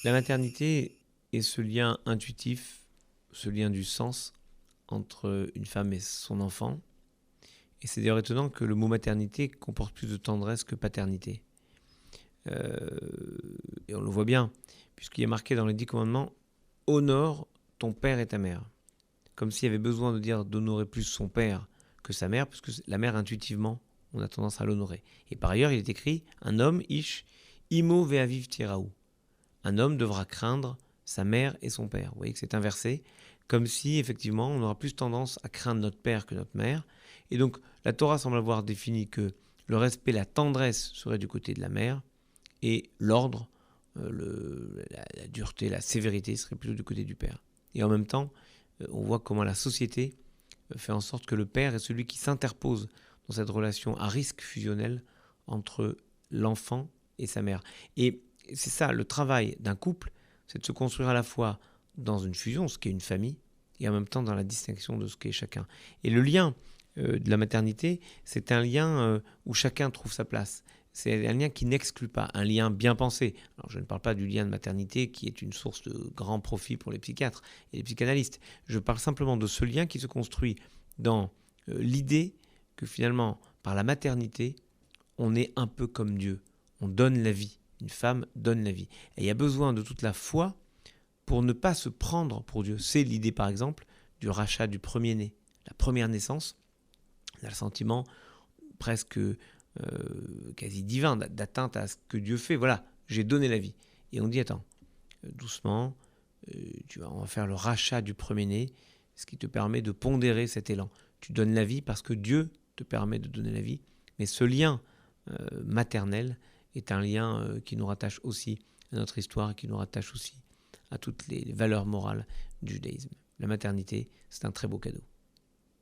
La maternité est ce lien intuitif, ce lien du sens entre une femme et son enfant. Et c'est d'ailleurs étonnant que le mot maternité comporte plus de tendresse que paternité. Euh, et on le voit bien, puisqu'il est marqué dans les 10 commandements, honore ton père et ta mère. Comme s'il y avait besoin de dire d'honorer plus son père que sa mère, parce que la mère, intuitivement, on a tendance à l'honorer. Et par ailleurs, il est écrit, un homme, ish, imo ve'aviv tiraou. Un homme devra craindre sa mère et son père. Vous voyez que c'est inversé, comme si effectivement on aura plus tendance à craindre notre père que notre mère. Et donc la Torah semble avoir défini que le respect, la tendresse serait du côté de la mère et l'ordre, la dureté, la sévérité serait plutôt du côté du père. Et en même temps, on voit comment la société fait en sorte que le père est celui qui s'interpose dans cette relation à risque fusionnel entre l'enfant et sa mère. Et c'est ça, le travail d'un couple, c'est de se construire à la fois dans une fusion, ce qu'est une famille, et en même temps dans la distinction de ce qu'est chacun. Et le lien de la maternité, c'est un lien où chacun trouve sa place. C'est un lien qui n'exclut pas, un lien bien pensé. Alors je ne parle pas du lien de maternité qui est une source de grand profit pour les psychiatres et les psychanalystes. Je parle simplement de ce lien qui se construit dans l'idée que finalement, par la maternité, on est un peu comme Dieu. On donne la vie. Une femme donne la vie. Et il y a besoin de toute la foi pour ne pas se prendre pour Dieu. C'est l'idée, par exemple, du rachat du premier-né. La première naissance, on a le sentiment presque quasi divin, d'atteinte à ce que Dieu fait. Voilà, j'ai donné la vie. Et on dit, attends, doucement, on va faire le rachat du premier-né, ce qui te permet de pondérer cet élan. Tu donnes la vie parce que Dieu te permet de donner la vie. Mais ce lien maternel est un lien qui nous rattache aussi à notre histoire et qui nous rattache aussi à toutes les valeurs morales du judaïsme. La maternité, c'est un très beau cadeau.